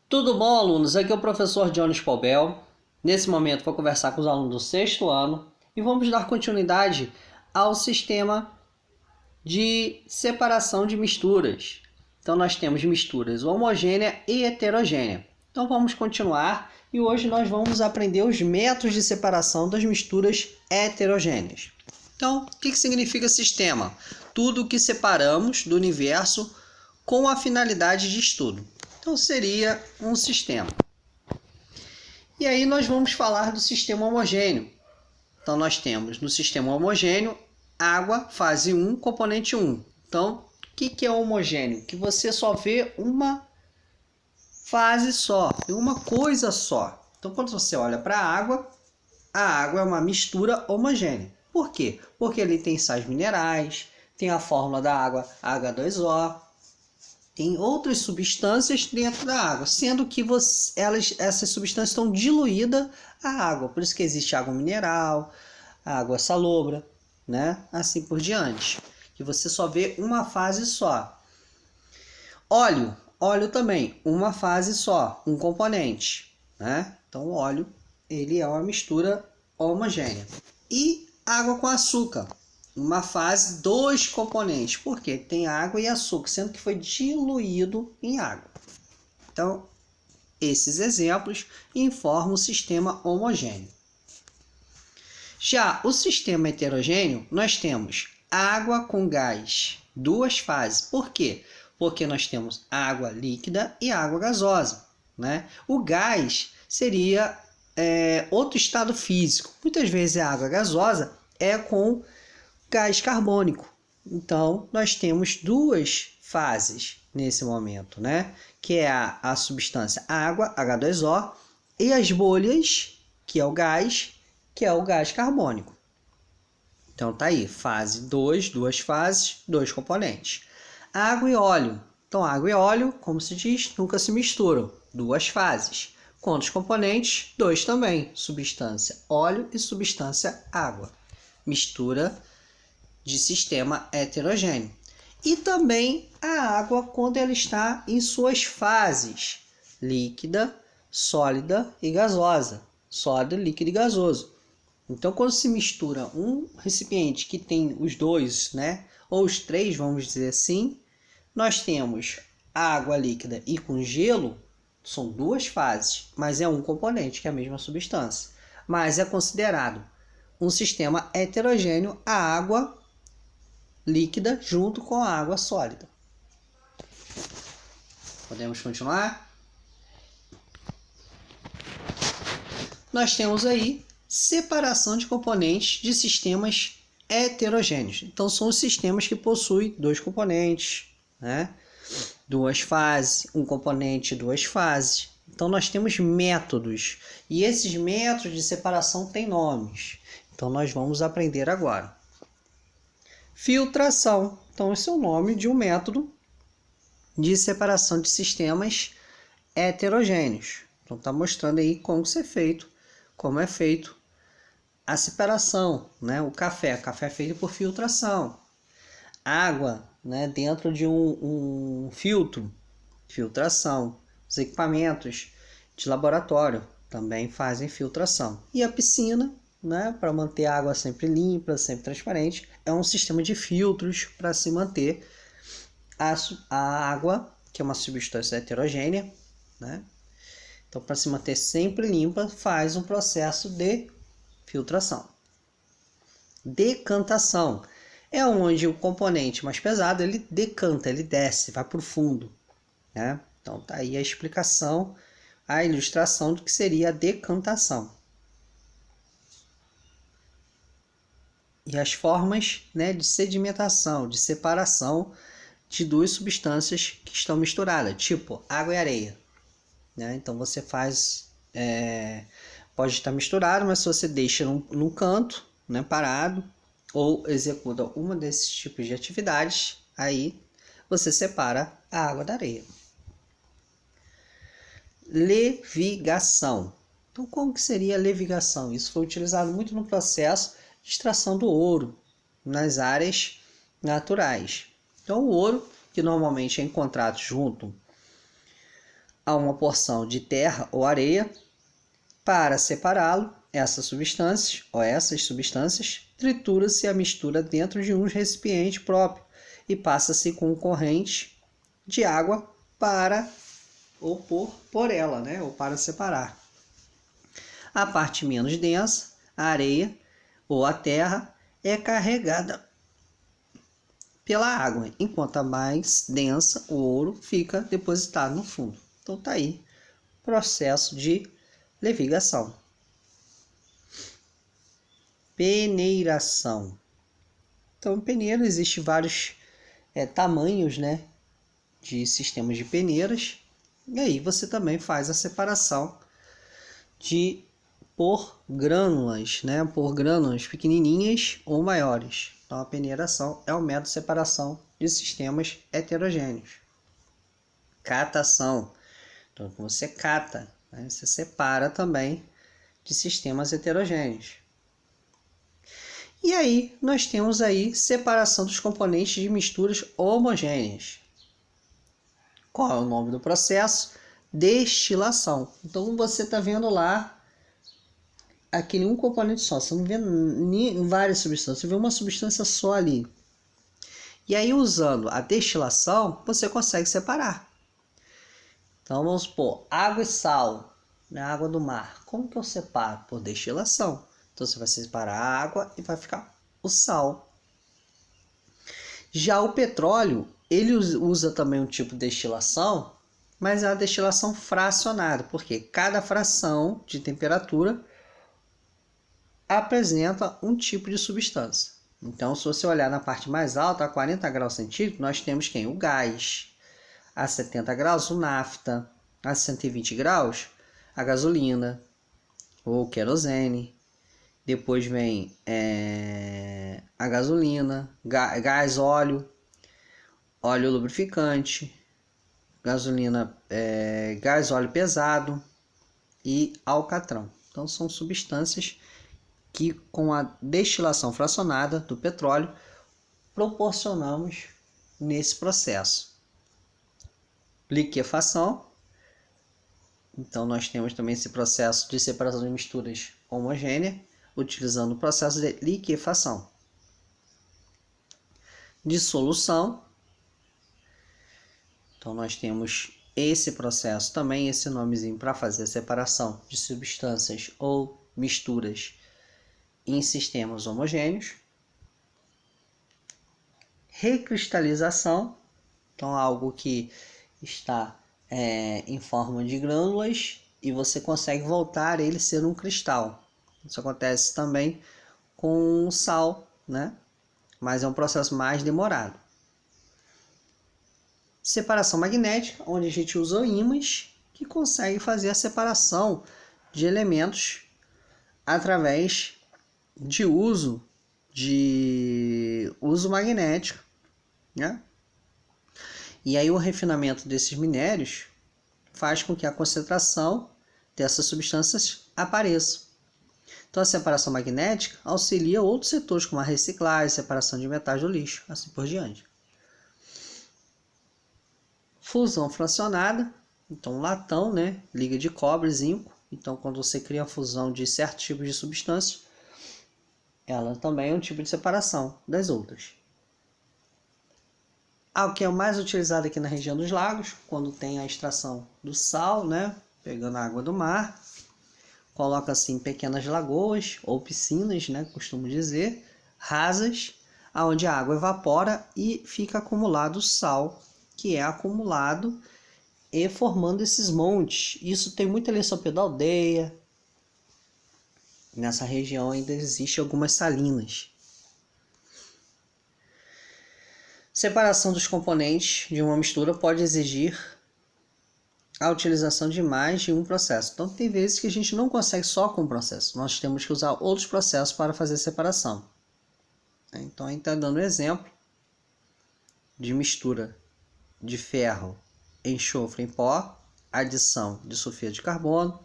Tudo bom, alunos? Aqui é o professor Jones Paubel. Nesse momento vou conversar com os alunos do sexto ano e vamos dar continuidade ao sistema de separação de misturas. Então nós temos misturas homogênea e heterogênea. Então vamos continuar e hoje nós vamos aprender os métodos de separação das misturas heterogêneas. Então, o que significa sistema? Tudo o que separamos do universo com a finalidade de estudo. Então seria um sistema. E aí nós vamos falar do sistema homogêneo. Então nós temos no sistema homogêneo água, fase 1, componente 1. Então, o que é homogêneo? Que você só vê uma fase só, uma coisa só. Então quando você olha para a água é uma mistura homogênea. Por quê? Porque ele tem sais minerais, tem a fórmula da água H2O, tem outras substâncias dentro da água, sendo que essas substâncias estão diluídas à água. Por isso que existe água mineral, água salobra, né? Assim por diante. Que você só vê uma fase só. Óleo também, uma fase só, um componente, né? Então o óleo, ele é uma mistura homogênea. E água com açúcar. Uma fase, dois componentes. Por quê? Tem água e açúcar, sendo que foi diluído em água. Então, esses exemplos informam o sistema homogêneo. Já o sistema heterogêneo, nós temos água com gás, duas fases. Por quê? Porque nós temos água líquida e água gasosa, né? O gás seria outro estado físico. Muitas vezes a água gasosa é com gás carbônico. Então, nós temos duas fases nesse momento, né? Que é a substância água, H2O, e as bolhas, que é o gás carbônico. Então, tá aí, fase 2, duas fases, dois componentes. Água e óleo. Então, água e óleo, como se diz, nunca se misturam. Duas fases. Quantos componentes? Dois também. Substância óleo e substância água. Mistura de sistema heterogêneo. E também a água quando ela está em suas fases líquida, sólida e gasosa. Sólido, líquido e gasoso. Então, quando se mistura um recipiente que tem os dois, né, ou os três, vamos dizer assim, nós temos água líquida e com gelo, são duas fases, mas é um componente, que é a mesma substância. Mas é considerado um sistema heterogêneo a água líquida junto com a água sólida. Podemos continuar? Nós temos aí separação de componentes de sistemas heterogêneos. Então, são os sistemas que possuem dois componentes, né? Duas fases, um componente, duas fases. Então, nós temos métodos. E esses métodos de separação têm nomes. Então, nós vamos aprender agora. Filtração. Então, esse é o nome de um método de separação de sistemas heterogêneos. Então, está mostrando aí como é feito a separação, né? O café é feito por filtração. Água, né? Dentro de um filtro, filtração. Os equipamentos de laboratório também fazem filtração. E a piscina, né, para manter a água sempre limpa, sempre transparente, é um sistema de filtros para se manter a água, que é uma substância heterogênea, né? Então, para se manter sempre limpa, faz um processo de filtração. Decantação é onde o componente mais pesado ele decanta, ele desce, vai para o fundo, né? Então, tá aí a explicação, a ilustração do que seria a decantação. E as formas, né, de sedimentação, de separação de duas substâncias que estão misturadas, tipo água e areia, né? Então você faz, pode estar misturado, mas se você deixa num canto, né, parado, ou executa uma desses tipos de atividades, aí você separa a água da areia. Levigação. Então, como que seria a levigação? Isso foi utilizado muito no processo de extração do ouro nas áreas naturais. Então, o ouro, que normalmente é encontrado junto a uma porção de terra ou areia. Para separá-lo, essas substâncias, tritura-se a mistura dentro de um recipiente próprio e passa-se com corrente de água para ou por ela, né? Ou para separar. A parte menos densa, a areia ou a terra, é carregada pela água, enquanto a mais densa, o ouro, fica depositado no fundo. Então tá aí, processo de levigação. Peneiração. Então, peneira, existe vários tamanhos, né, de sistemas de peneiras. E aí você também faz a separação por grânulas, né, por grânulas pequenininhas ou maiores. Então, a peneiração é o método de separação de sistemas heterogêneos. Catação. Então, você cata, né, você separa também de sistemas heterogêneos. E aí, nós temos aí separação dos componentes de misturas homogêneas. Qual é o nome do processo? Destilação. Então, você está vendo lá aquele um componente só, você não vê várias substâncias, você vê uma substância só ali. E aí, usando a destilação, você consegue separar. Então, vamos supor, água e sal, né? Água do mar. Como que eu separo? Por destilação. Então, você vai separar a água e vai ficar o sal. Já o petróleo, ele usa também um tipo de destilação, mas é uma destilação fracionada, porque cada fração de temperatura apresenta um tipo de substância. Então, se você olhar na parte mais alta, a 40 graus centígrados, nós temos quem? O gás. A 70 graus, o nafta. A 120 graus, a gasolina ou querosene. Depois vem a gasolina, gás, óleo lubrificante, gasolina, gás óleo pesado e alcatrão. Então, são substâncias que, com a destilação fracionada do petróleo, proporcionamos nesse processo. Liquefação. Então, nós temos também esse processo de separação de misturas homogêneas, utilizando o processo de liquefação. Dissolução. Então, nós temos esse processo também, esse nomezinho para fazer a separação de substâncias ou misturas em sistemas homogêneos. Recristalização. Então, algo que está em forma de grânulas e você consegue voltar ele ser um cristal. Isso acontece também com o sal, né? Mas é um processo mais demorado. Separação magnética, onde a gente usa ímãs que consegue fazer a separação de elementos através de uso magnético, né? E aí o refinamento desses minérios faz com que a concentração dessas substâncias apareça. Então, a separação magnética auxilia outros setores, como a reciclagem, separação de metais do lixo, assim por diante. Fusão fracionada. Então, latão, né? Liga de cobre, zinco. Então, quando você cria a fusão de certos tipos de substâncias, ela também é um tipo de separação das outras. O que é o mais utilizado aqui na região dos lagos, quando tem a extração do sal, né? Pegando a água do mar. Coloca assim pequenas lagoas ou piscinas, né, costumo dizer, rasas, onde a água evapora e fica acumulado o sal, que é acumulado e formando esses montes. Isso tem muito ali sobre da aldeia. Nessa região ainda existe algumas salinas. Separação dos componentes de uma mistura pode exigir a utilização de mais de um processo. Então, tem vezes que a gente não consegue só com um processo. Nós temos que usar outros processos para fazer a separação. Então, a gente está dando um exemplo de mistura de ferro, enxofre em pó, adição de sulfeto de carbono.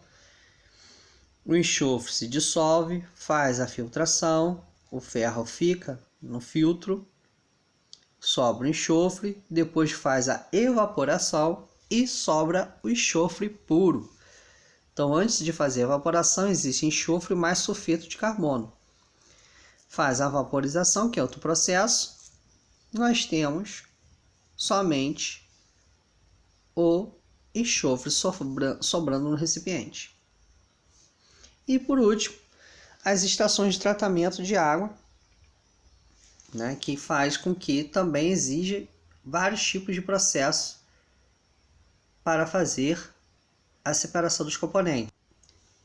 O enxofre se dissolve, faz a filtração, o ferro fica no filtro, sobra o enxofre, depois faz a evaporação e sobra o enxofre puro. Então, antes de fazer a evaporação, existe enxofre mais sulfeto de carbono. Faz a vaporização, que é outro processo. Nós temos somente o enxofre sobrando no recipiente. E por último, as estações de tratamento de água, né, que faz com que também exija vários tipos de processo para fazer a separação dos componentes.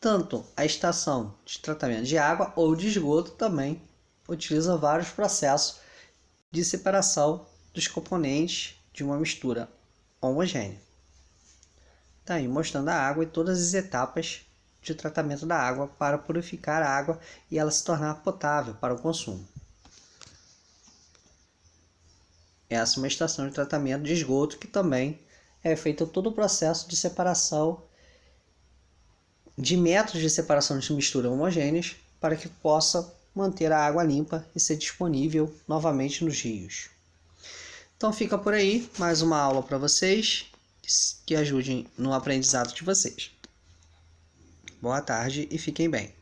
Tanto a estação de tratamento de água ou de esgoto também utiliza vários processos de separação dos componentes de uma mistura homogênea. Está aí mostrando a água e todas as etapas de tratamento da água para purificar a água e ela se tornar potável para o consumo. Essa é uma estação de tratamento de esgoto que também é feito todo o processo de separação de métodos de separação de mistura homogêneas para que possa manter a água limpa e ser disponível novamente nos rios. Então fica por aí mais uma aula para vocês que ajudem no aprendizado de vocês. Boa tarde e fiquem bem.